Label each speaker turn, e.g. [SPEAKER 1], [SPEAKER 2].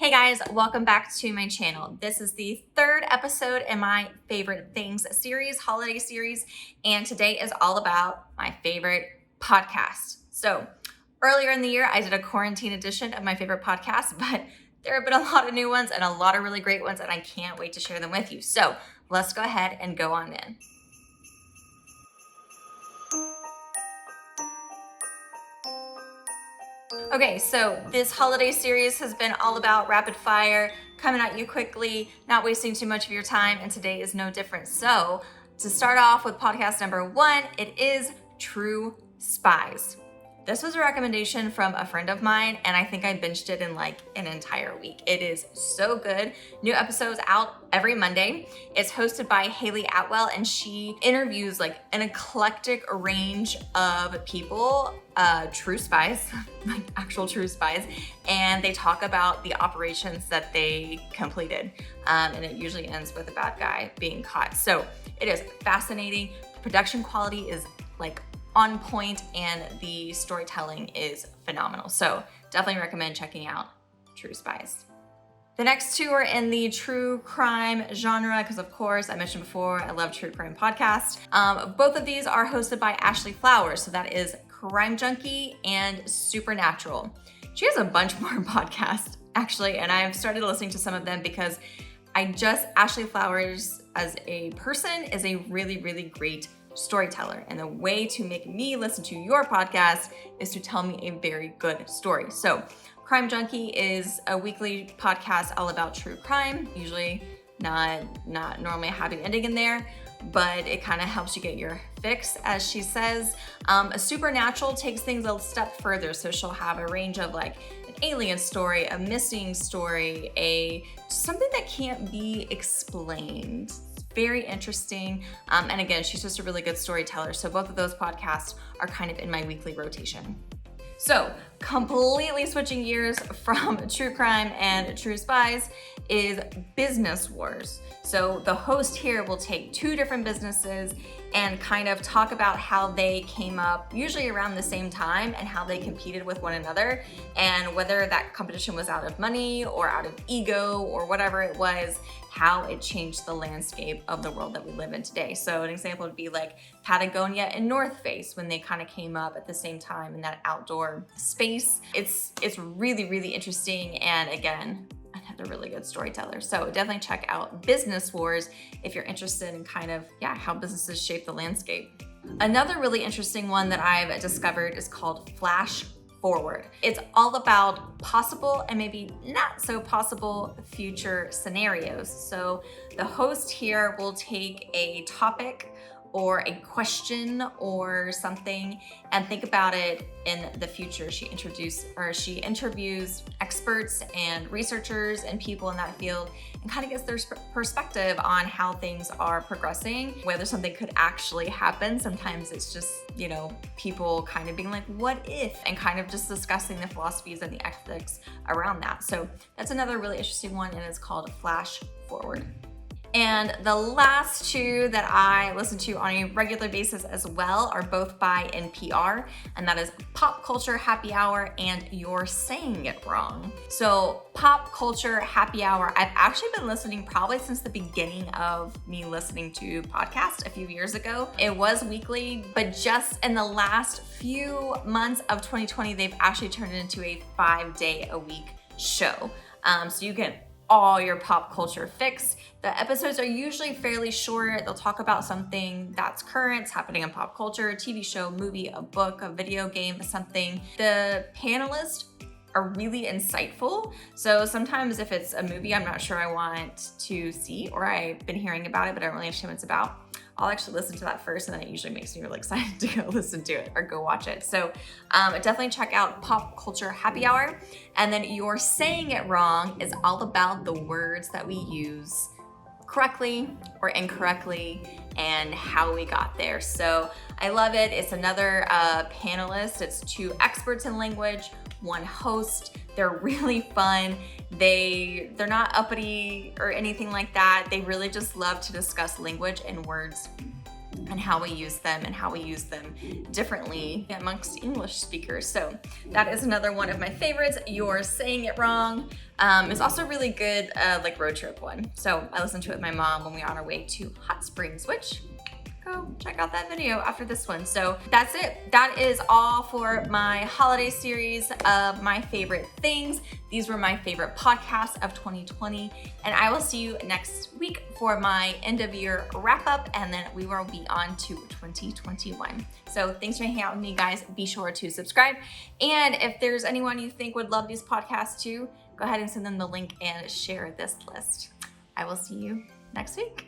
[SPEAKER 1] Hey guys, welcome back to my channel. This is the third episode in my Favorite Things series, holiday series, and today is all about my favorite podcast. So earlier in the year, I did a quarantine edition of my favorite podcasts, but there have been a lot of new ones and a lot of really great ones, and I can't wait to share them with you. So let's go ahead and go on in. Okay, so this holiday series has been all about rapid fire, coming at you quickly, not wasting too much of your time, and today is no different. So to start off with podcast number 1, it is True Spies. This was a recommendation from a friend of mine, and I think I binged it in like an entire week. It is so good. New episodes out every Monday. It's hosted by Hayley Atwell, and she interviews like an eclectic range of people, true spies, like actual true spies, and they talk about the operations that they completed. And it usually ends with a bad guy being caught. So it is fascinating. Production quality is like on point, and the storytelling is phenomenal. So definitely recommend checking out True Spies. The next two are in the true crime genre because, of course, I mentioned before, I love true crime podcasts. Both of these are hosted by Ashley Flowers. So that is Crime Junkie and Supernatural. She has a bunch more podcasts, actually, and I've started listening to some of them because Ashley Flowers as a person is a really, really great storyteller, and the way to make me listen to your podcast is to tell me a very good story. So Crime Junkie is a weekly podcast all about true crime, usually not normally a happy ending in there, but it kind of helps you get your fix, as she says. Supernatural takes things a step further, so she'll have a range of like an alien story, a missing story, something that can't be explained. Very interesting. And again, she's just a really good storyteller. So both of those podcasts are kind of in my weekly rotation. So completely switching gears from true crime and true spies is Business Wars. So the host here will take two different businesses and kind of talk about how they came up, usually around the same time, and how they competed with one another, and whether that competition was out of money or out of ego or whatever it was, how it changed the landscape of the world that we live in today. So an example would be like Patagonia and North Face when they kind of came up at the same time in that outdoor space. It's really, really interesting, and again, a really good storyteller. So definitely check out Business Wars if you're interested in kind of, how businesses shape the landscape. Another really interesting one that I've discovered is called Flash Forward. It's all about possible and maybe not so possible future scenarios. So the host here will take a topic or a question or something and think about it in the future. She interviews experts and researchers and people in that field and kind of gets their perspective on how things are progressing, whether something could actually happen. Sometimes it's just, people kind of being like, what if? And kind of just discussing the philosophies and the ethics around that. So that's another really interesting one, and it's called Flash Forward. And the last two that I listen to on a regular basis as well are both by NPR, and that is Pop Culture Happy Hour and You're Saying It Wrong. So Pop Culture Happy Hour, I've actually been listening probably since the beginning of me listening to podcasts a few years ago. It was weekly, but just in the last few months of 2020, they've actually turned it into a 5-day-a-week show. So you get all your pop culture fix. The episodes are usually fairly short. They'll talk about something that's current, it's happening in pop culture, a TV show, movie, a book, a video game, something. The panelists are really insightful. So sometimes if it's a movie I'm not sure I want to see, or I've been hearing about it, but I don't really understand what it's about, I'll actually listen to that first, and then it usually makes me really excited to go listen to it or go watch it. So definitely check out Pop Culture Happy Hour. And then You're Saying It Wrong is all about the words that we use correctly or incorrectly and how we got there. So I love it. It's another panelist. It's two experts in language, one host. They're really fun. They're not uppity or anything like that. They really just love to discuss language and words and how we use them and how we use them differently amongst English speakers. So that is another one of my favorites. You're Saying It Wrong is also a really good like road trip one. So I listened to it with my mom when we were on our way to Hot Springs, which go check out that video after this one. So that's it. That is all for my holiday series of my favorite things. These were my favorite podcasts of 2020. And I will see you next week for my end of year wrap up. And then we will be on to 2021. So thanks for hanging out with me, guys. Be sure to subscribe. And if there's anyone you think would love these podcasts too, go ahead and send them the link and share this list. I will see you next week.